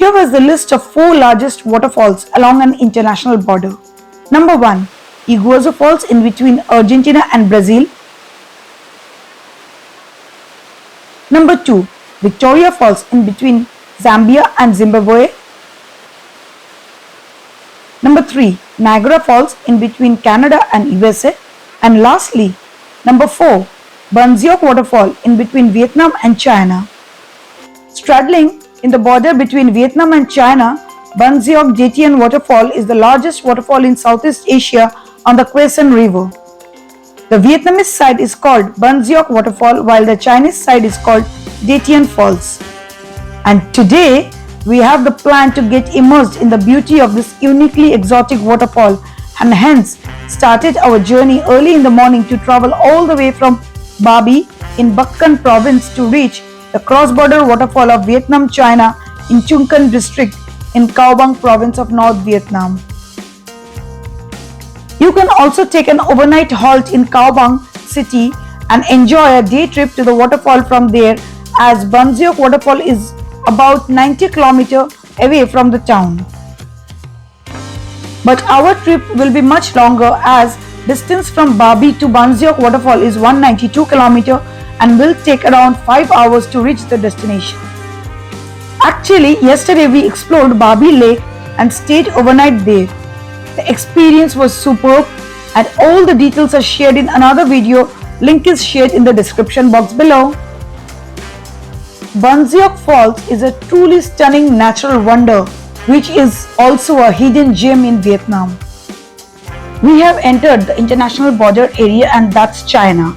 Here is the list of 4 largest waterfalls along an international border. Number 1. Iguazu Falls in between Argentina and Brazil. Number 2. Victoria Falls in between Zambia and Zimbabwe. Number 3. Niagara Falls in between Canada and USA. And lastly, number 4. Ban Gioc Waterfall in between Vietnam and China. Straddling in the border between Vietnam and China, Ban Gioc Waterfall is the largest waterfall in Southeast Asia on the Quezon River. The Vietnamese side is called Ban Gioc Waterfall while the Chinese side is called Datian Falls. And today, we have the plan to get immersed in the beauty of this uniquely exotic waterfall and hence started our journey early in the morning to travel all the way from Ba Bi in Bắc Can province to reach the cross-border waterfall of Vietnam-China in Trung Can district in Cao Bang province of North Vietnam. You can also take an overnight halt in Cao Bang city and enjoy a day trip to the waterfall from there, as Ban Gioc Waterfall is about 90 km away from the town. But our trip will be much longer as distance from Ba Bi to Ban Gioc Waterfall is 192 km and will take around 5 hours to reach the destination. Actually, yesterday we explored Ba Bi Lake and stayed overnight there. The experience was superb and all the details are shared in another video. Link is shared in the description box below. Ban Gioc Falls is a truly stunning natural wonder which is also a hidden gem in Vietnam. We have entered the international border area and that's China.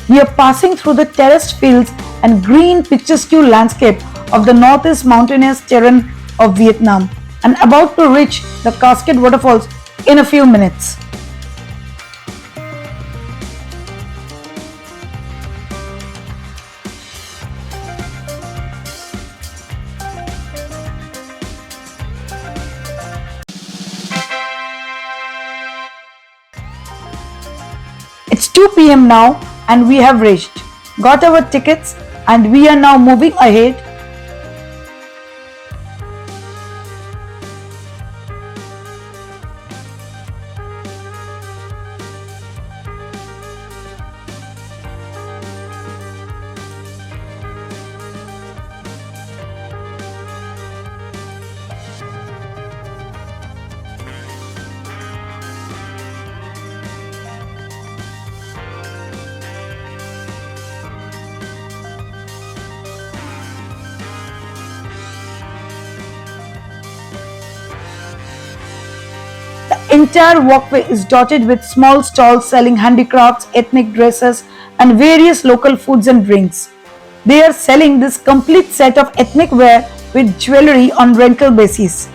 We are passing through the terraced fields and green picturesque landscape of the northeast mountainous terrain of Vietnam and about to reach the Cascade Waterfalls in a few minutes. It's 2 p.m. now and we have reached, got our tickets and we are now moving ahead. The entire walkway is dotted with small stalls selling handicrafts, ethnic dresses, and various local foods and drinks. They are selling this complete set of ethnic wear with jewelry on rental basis.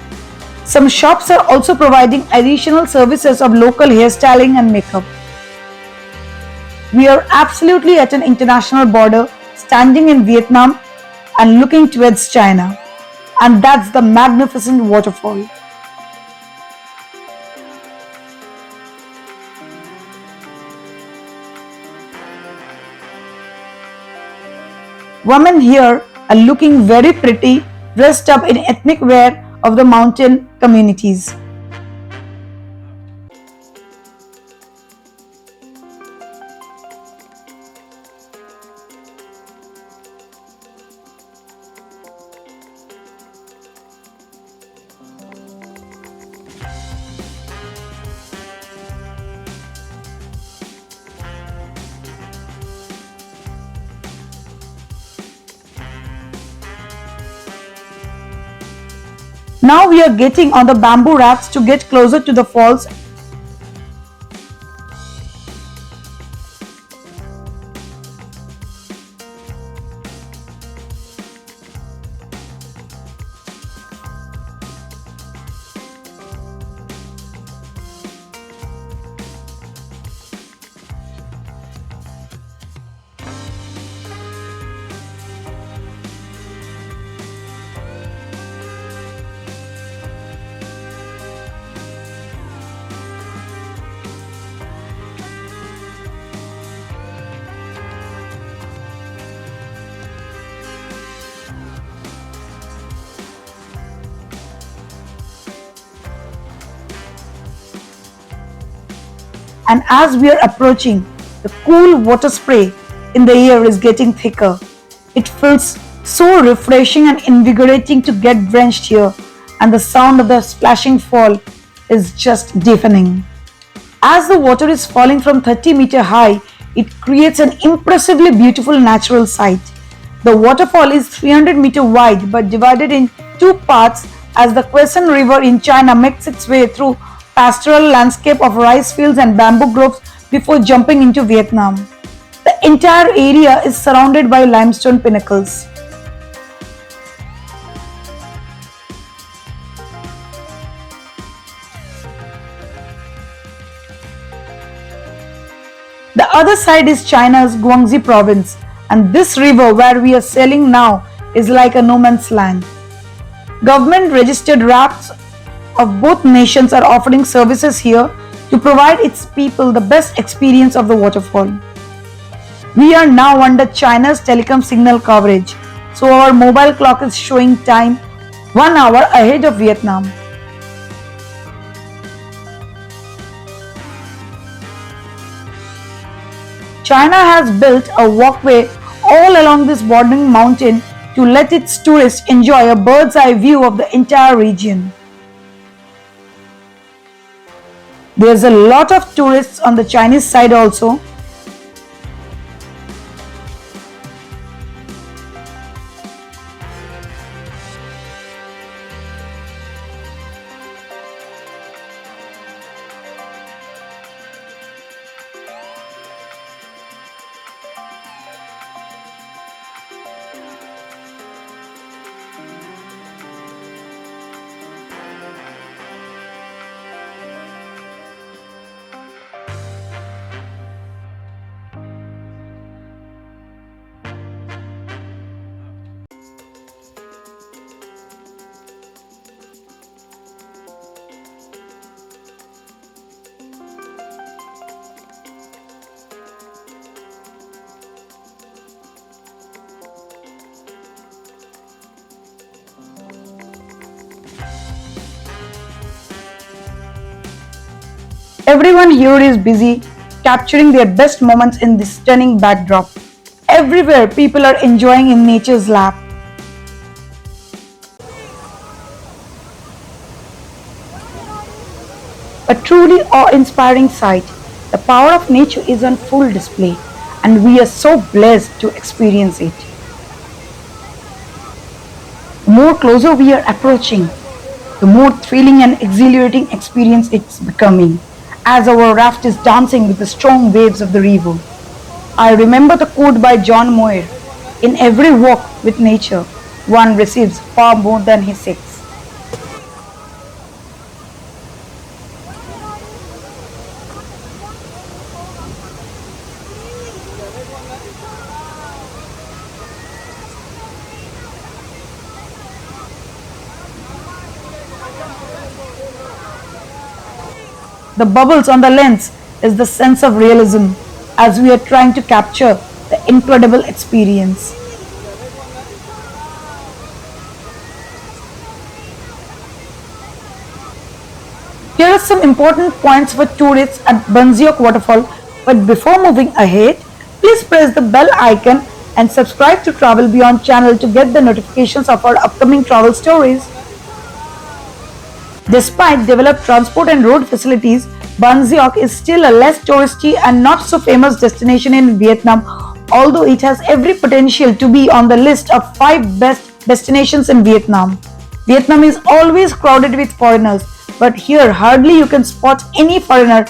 Some shops are also providing additional services of local hairstyling and makeup. We are absolutely at an international border, standing in Vietnam and looking towards China. And that's the magnificent waterfall. Women here are looking very pretty, dressed up in ethnic wear of the mountain communities. Now we are getting on the bamboo rafts to get closer to the falls. and as we are approaching, the cool water spray in the air is getting thicker. It feels so refreshing and invigorating to get drenched here, and the sound of the splashing fall is just deafening. As the water is falling from 30-meter high, it creates an impressively beautiful natural sight. The waterfall is 300-meter wide but divided in two parts as the Quezon River in China makes its way through pastoral landscape of rice fields and bamboo groves before jumping into Vietnam. The entire area is surrounded by limestone pinnacles. The other side is China's Guangxi province, and this river where we are sailing now is like a no man's land. Government registered rafts of both nations are offering services here to provide its people the best experience of the waterfall. We are now under China's telecom signal coverage, so our mobile clock is showing time 1 hour ahead of Vietnam. China has built a walkway all along this bordering mountain to let its tourists enjoy a bird's eye view of the entire region. There's a lot of tourists on the Chinese side also. Everyone here is busy capturing their best moments in this stunning backdrop. Everywhere people are enjoying in nature's lap. A truly awe-inspiring sight. The power of nature is on full display, and we are so blessed to experience it. The more closer we are approaching, the more thrilling and exhilarating experience it's becoming as our raft is dancing with the strong waves of the river. I remember the quote by John Moore: "In every walk with nature, one receives far more than he seeks." The bubbles on the lens is the sense of realism as we are trying to capture the incredible experience. Here are some important points for tourists at Ban Gioc Waterfall, but before moving ahead, please press the bell icon and subscribe to Travel Beyond channel to get the notifications of our upcoming travel stories. Despite developed transport and road facilities, Ban Gioc is still a less touristy and not so famous destination in Vietnam, although it has every potential to be on the list of 5 best destinations in Vietnam. Vietnam is always crowded with foreigners, but here hardly you can spot any foreigner.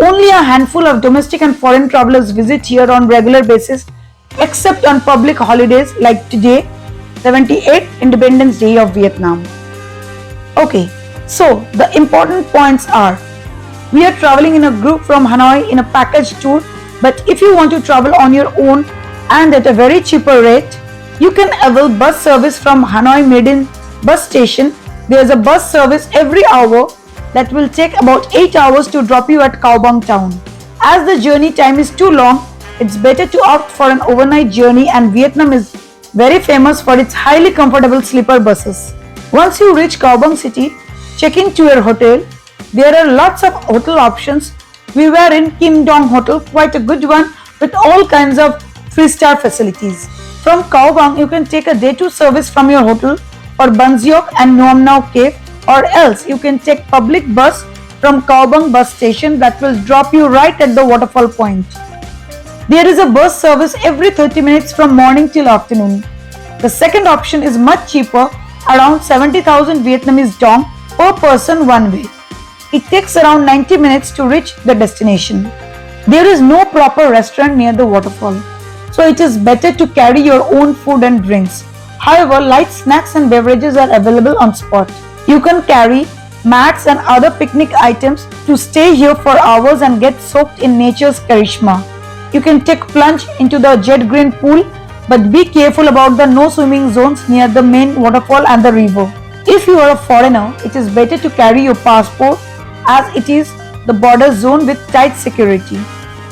Only a handful of domestic and foreign travelers visit here on regular basis, except on public holidays like today, 78th Independence Day of Vietnam. Okay, so the important points are: we are traveling in a group from Hanoi in a package tour, but if you want to travel on your own and at a very cheaper rate, you can avail bus service from Hanoi Maiden bus station. There is a bus service every hour that will take about 8 hours to drop you at Cao Bang town. As the journey time is too long, it's better to opt for an overnight journey, and Vietnam is very famous for its highly comfortable sleeper buses. Once you reach Cao Bang city, check into your hotel. There are lots of hotel options We were in Kim Dong Hotel, quite a good one with all kinds of 3-star facilities. From Cao Bang, you can take a day 2 service from your hotel for Ban Gioc and Nuam Nao Cave, or else you can take public bus from Cao Bang bus station that will drop you right at the waterfall point. There is a bus service every 30 minutes from morning till afternoon. The second option is much cheaper, around 70,000 Vietnamese dong per person one way. It takes around 90 minutes to reach the destination. There is no proper restaurant near the waterfall, so it is better to carry your own food and drinks. However, light snacks and beverages are available on spot. You can carry mats and other picnic items to stay here for hours and get soaked in nature's charisma. You can take plunge into the jet green pool, but be careful about the no swimming zones near the main waterfall and the river. If you are a foreigner, it is better to carry your passport as it is the border zone with tight security.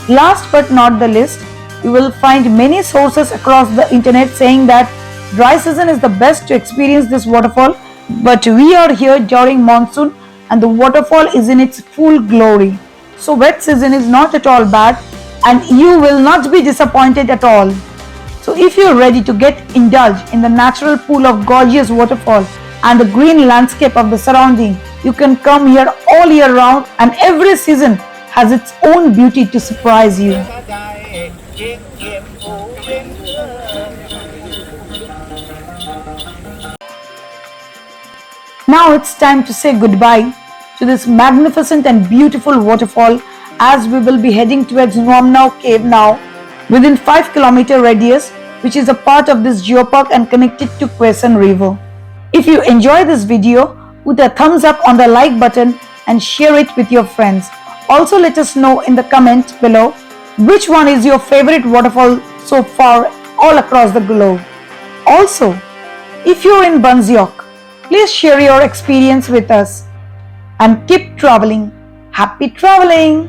Last but not the least, you will find many sources across the internet saying that dry season is the best to experience this waterfall, but we are here during monsoon and the waterfall is in its full glory. So wet season is not at all bad and you will not be disappointed at all. So if you are ready to get indulged in the natural pool of gorgeous waterfall and the green landscape of the surrounding, you can come here all year round and every season has its own beauty to surprise you. Now it's time to say goodbye to this magnificent and beautiful waterfall as we will be heading towards Nuam Nao Cave now within 5-kilometer radius, which is a part of this geopark and connected to Quezon River. If you enjoy this video, put a thumbs up on the like button and share it with your friends. Also let us know in the comment below which one is your favorite waterfall so far all across the globe. Also, if you're in Ban Gioc, please share your experience with us and keep traveling. Happy traveling!